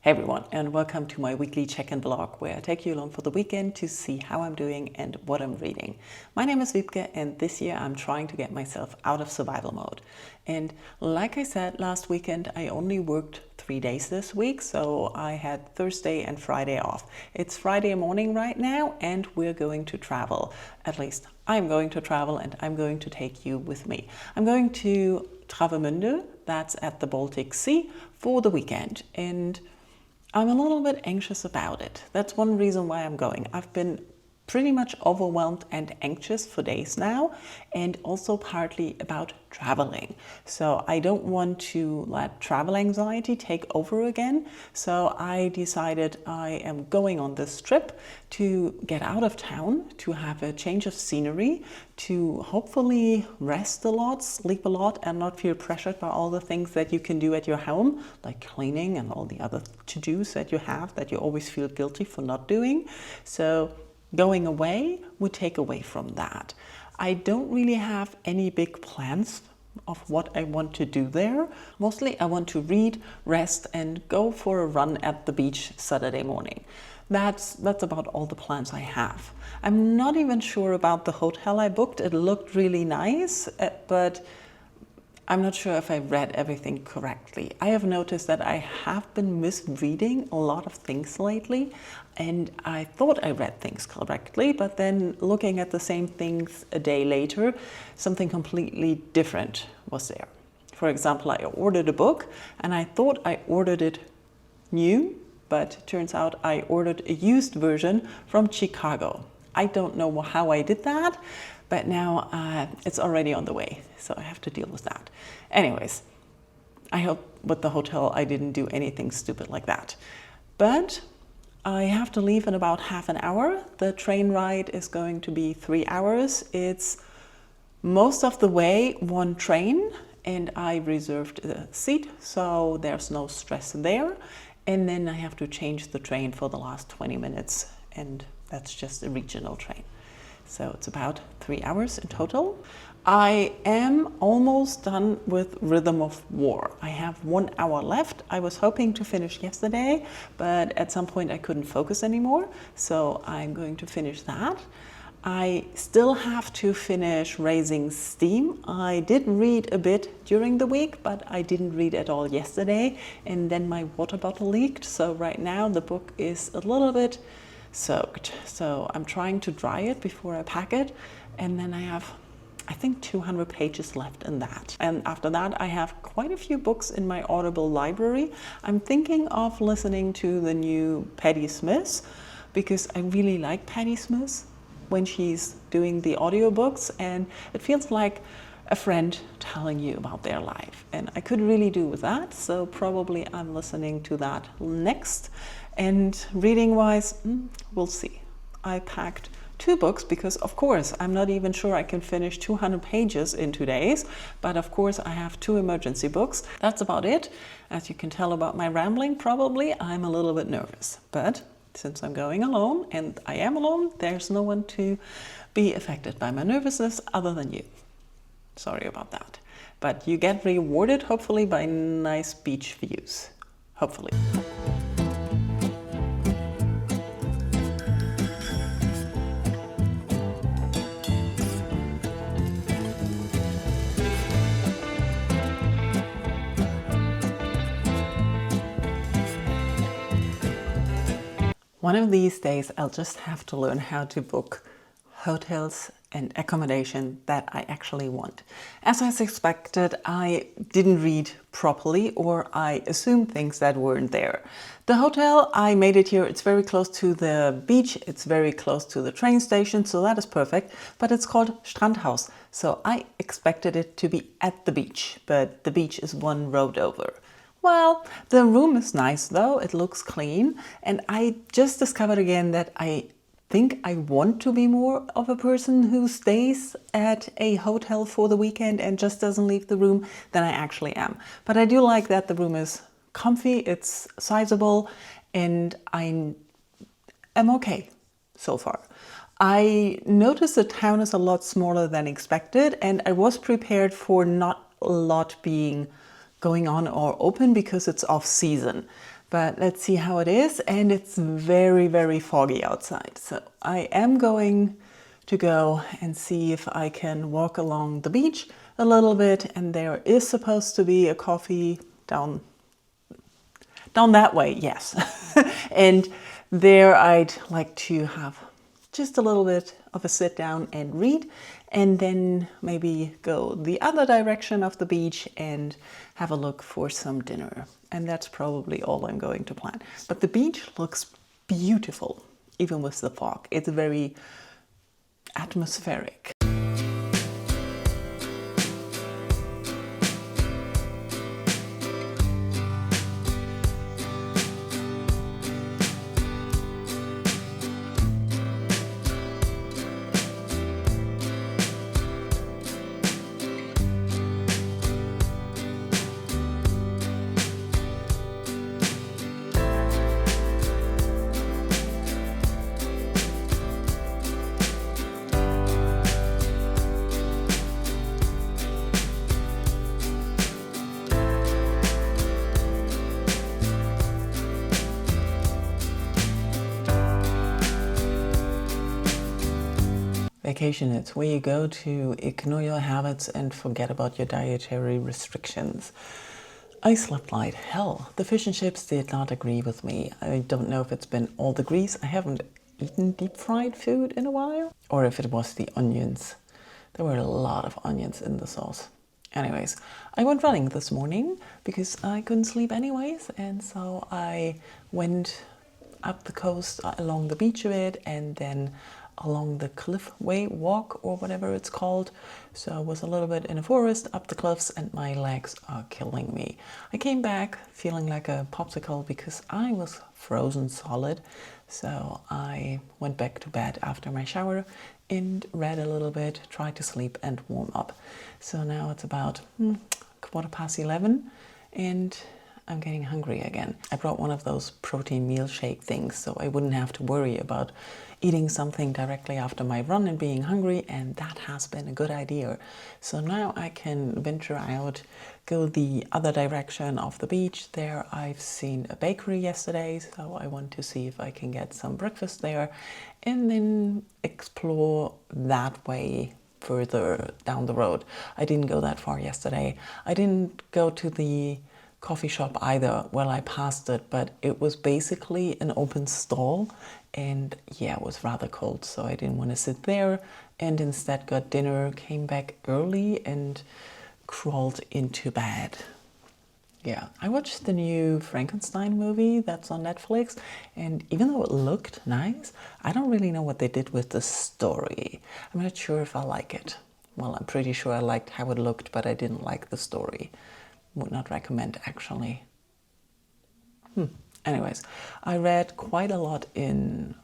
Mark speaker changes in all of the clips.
Speaker 1: Hey everyone, and welcome to my weekly check-in vlog where I take you along for the weekend to see how I'm doing and what I'm reading. My name is Wiebke, and this year I'm trying to get myself out of survival mode. And like I said last weekend, I only worked 3 days this week, so I had Thursday and Friday off. It's Friday morning right now and we're going to travel. At least I'm going to travel and I'm going to take you with me. I'm going to Travemünde, that's at the Baltic Sea, for the weekend. And I'm a little bit anxious about it. That's one reason why I'm going. I've been pretty much overwhelmed and anxious for days now, and also partly about traveling. So I don't want to let travel anxiety take over again. So I decided I am going on this trip to get out of town, to have a change of scenery, to hopefully rest a lot, sleep a lot, and not feel pressured by all the things that you can do at your home, like cleaning and all the other to-dos that you have that you always feel guilty for not doing. So going away would take away from that. I don't really have any big plans of what I want to do there. Mostly I want to read, rest, and go for a run at the beach Saturday morning. That's about all the plans I have. I'm not even sure about the hotel I booked. It looked really nice, but I'm not sure if I read everything correctly. I have noticed that I have been misreading a lot of things lately, and I thought I read things correctly, but then looking at the same things a day later, something completely different was there. For example, I ordered a book and I thought I ordered it new, but turns out I ordered a used version from Chicago. I don't know how I did that, but now it's already on the way, so I have to deal with that. Anyways, I hope with the hotel I didn't do anything stupid like that. But I have to leave in about half an hour. The train ride is going to be 3 hours. It's most of the way one train, and I reserved a seat, so there's no stress there. And then I have to change the train for the last 20 minutes, and that's just a regional train. So it's about 3 hours in total. I am almost done with Rhythm of War. I have 1 hour left. I was hoping to finish yesterday, but at some point I couldn't focus anymore. So I'm going to finish that. I still have to finish Raising Steam. I did read a bit during the week, but I didn't read at all yesterday. And then my water bottle leaked. So right now the book is a little bit soaked. So I'm trying to dry it before I pack it. And then I have, I think, 200 pages left in that. And after that, I have quite a few books in my Audible library. I'm thinking of listening to the new Patti Smith, because I really like Patti Smith when she's doing the audiobooks, and it feels like a friend telling you about their life. And I could really do with that, so probably I'm listening to that next. And reading-wise, we'll see. I packed 2 books because, of course, I'm not even sure I can finish 200 pages in 2 days, but of course I have 2 emergency books. That's about it. As you can tell about my rambling, probably I'm a little bit nervous, but since I'm going alone, and I am alone, there's no one to be affected by my nervousness other than you. Sorry about that. But you get rewarded, hopefully, by nice beach views. Hopefully. One of these days, I'll just have to learn how to book hotels and accommodation that I actually want. As I suspected, I didn't read properly, or I assumed things that weren't there. The hotel, I made it here. It's very close to the beach. It's very close to the train station, so that is perfect. But it's called Strandhaus, so I expected it to be at the beach, but the beach is 1 road over. Well, the room is nice though, it looks clean, and I just discovered again that I think I want to be more of a person who stays at a hotel for the weekend and just doesn't leave the room than I actually am. But I do like that the room is comfy, it's sizable, and I am okay so far. I noticed the town is a lot smaller than expected, and I was prepared for not a lot being going on or open because it's off season. But let's see how it is. And it's very, very foggy outside. So I am going to go and see if I can walk along the beach a little bit. And there is supposed to be a coffee down that way, yes. And there I'd like to have just a little bit of a sit down and read, and then maybe go the other direction of the beach and have a look for some dinner. And that's probably all I'm going to plan. But the beach looks beautiful, even with the fog. It's very atmospheric. Vacation, it's where you go to ignore your habits and forget about your dietary restrictions. I slept like hell. The fish and chips did not agree with me. I don't know if it's been all the grease. I haven't eaten deep fried food in a while. Or if it was the onions. There were a lot of onions in the sauce. Anyways, I went running this morning because I couldn't sleep anyways. And so I went up the coast along the beach a bit and then along the cliffway walk or whatever it's called. So I was a little bit in a forest up the cliffs and my legs are killing me. I came back feeling like a popsicle because I was frozen solid. So I went back to bed after my shower and read a little bit, tried to sleep and warm up. So now it's about 11:15 and I'm getting hungry again. I brought one of those protein meal shake things so I wouldn't have to worry about eating something directly after my run and being hungry, and that has been a good idea. So now I can venture out, go the other direction of the beach. There I've seen a bakery yesterday, so I want to see if I can get some breakfast there and then explore that way further down the road. I didn't go that far yesterday. I didn't go to the coffee shop either. Well, I passed it, but it was basically an open stall and yeah, it was rather cold, so I didn't want to sit there and instead got dinner, came back early and crawled into bed. Yeah, I watched the new Frankenstein movie that's on Netflix, and even though it looked nice, I don't really know what they did with the story. I'm not sure if I like it. Well, I'm pretty sure I liked how it looked, but I didn't like the story. Would not recommend, actually. Anyways, I read quite a lot in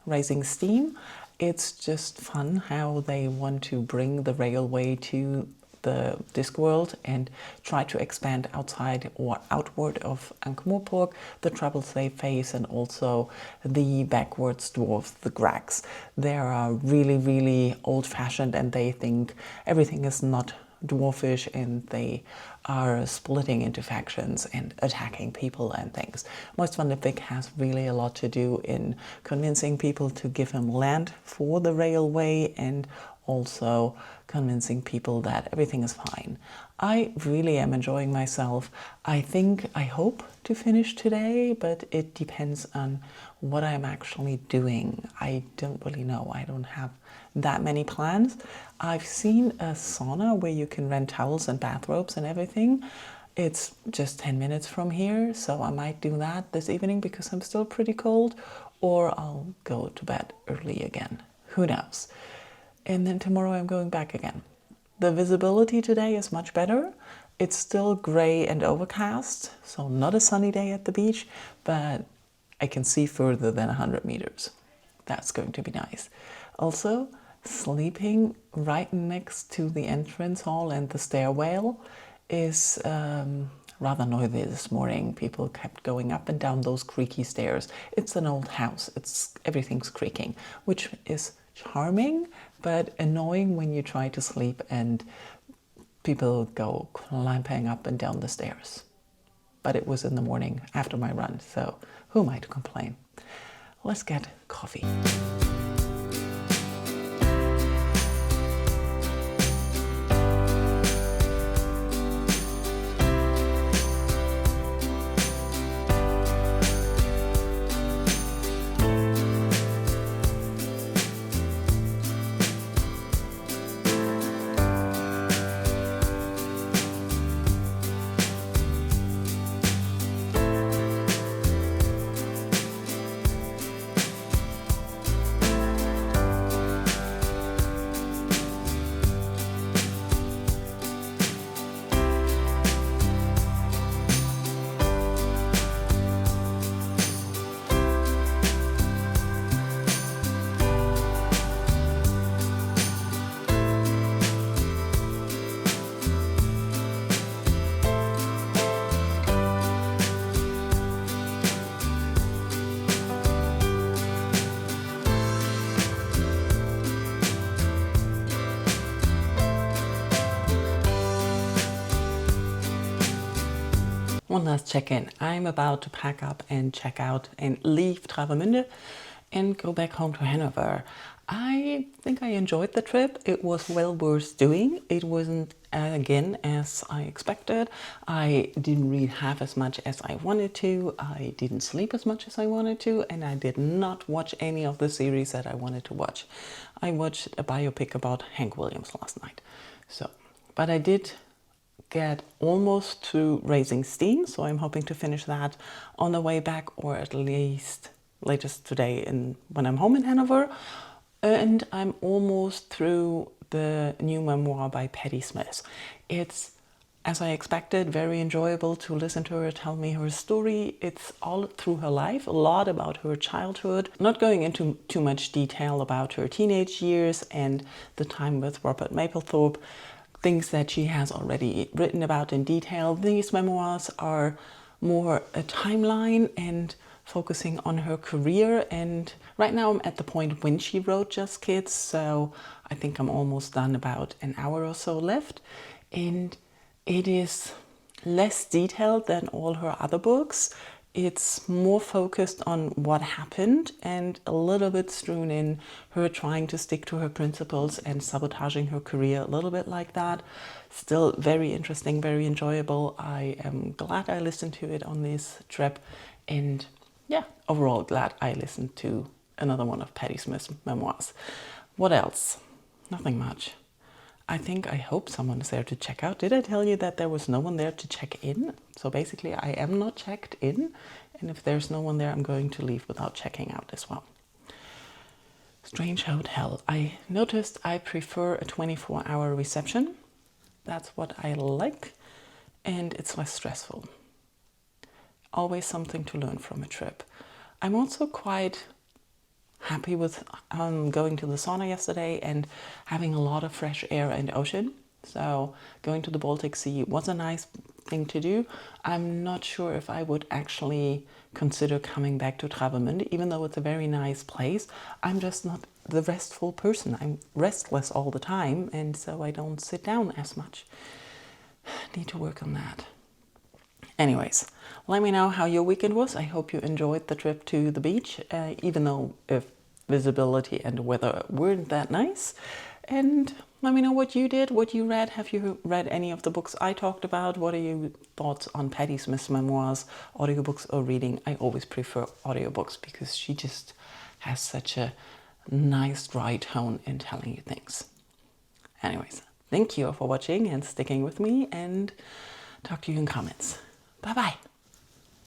Speaker 1: Raising Steam. It's just fun how they want to bring the railway to the Discworld and try to expand outside or outward of Ankh-Morpork, the troubles they face, and also the backwards dwarves, the Grags. They are really, really old-fashioned and they think everything is not dwarfish and they are splitting into factions and attacking people and things. Most Van Lipwijk has really a lot to do in convincing people to give him land for the railway and also convincing people that everything is fine. I really am enjoying myself. I hope to finish today, but it depends on what I'm actually doing. I don't really know. I don't have that many plans. I've seen a sauna where you can rent towels and bathrobes and everything. It's just 10 minutes from here, so I might do that this evening because I'm still pretty cold, or I'll go to bed early again. Who knows? And then tomorrow I'm going back again. The visibility today is much better. It's still gray and overcast, so not a sunny day at the beach, but I can see further than 100 meters. That's going to be nice. Also, sleeping right next to the entrance hall and the stairwell is rather noisy this morning. People kept going up and down those creaky stairs. It's an old house. Everything's creaking, which is charming, but annoying when you try to sleep and people go climbing up and down the stairs. but it was in the morning after my run, so who am I to complain? Let's get coffee. One last check-in. I'm about to pack up and check out and leave Travemünde and go back home to Hanover. I think I enjoyed the trip. It was well worth doing. It wasn't, again, as I expected. I didn't read half as much as I wanted to. I didn't sleep as much as I wanted to. And I did not watch any of the series that I wanted to watch. I watched a biopic about Hank Williams last night. But I did get almost to Raising Steam, so I'm hoping to finish that on the way back, or at least latest today when I'm home in Hanover. And I'm almost through the new memoir by Patti Smith. It's, as I expected, very enjoyable to listen to her tell me her story. It's all through her life, a lot about her childhood, not going into too much detail about her teenage years and the time with Robert Mapplethorpe, things that she has already written about in detail. These memoirs are more a timeline and focusing on her career. And right now I'm at the point when she wrote Just Kids, so I think I'm almost done, about an hour or so left. And it is less detailed than all her other books. It's more focused on what happened and a little bit strewn in her trying to stick to her principles and sabotaging her career, a little bit like that. Still very interesting, very enjoyable. I am glad I listened to it on this trip, and yeah, overall glad I listened to another one of Patti Smith's memoirs. What else? Nothing much. I hope someone is there to check out. Did I tell you that there was no one there to check in? So basically I am not checked in, and if there's no one there, I'm going to leave without checking out as well. Strange hotel. I noticed I prefer a 24-hour reception. That's what I like, and it's less stressful. Always something to learn from a trip. I'm also quite happy with going to the sauna yesterday and having a lot of fresh air and ocean. So going to the Baltic Sea was a nice thing to do. I'm not sure if I would actually consider coming back to Travemünde, even though it's a very nice place. I'm just not the restful person. I'm restless all the time, and so I don't sit down as much. Need to work on that. Anyways, let me know how your weekend was. I hope you enjoyed the trip to the beach, even though if visibility and weather weren't that nice. And let me know what you did, what you read. Have you read any of the books I talked about? What are your thoughts on Patti Smith's memoirs, audiobooks or reading? I always prefer audiobooks because she just has such a nice dry tone in telling you things. Anyways, thank you for watching and sticking with me, and talk to you in comments. Bye-bye.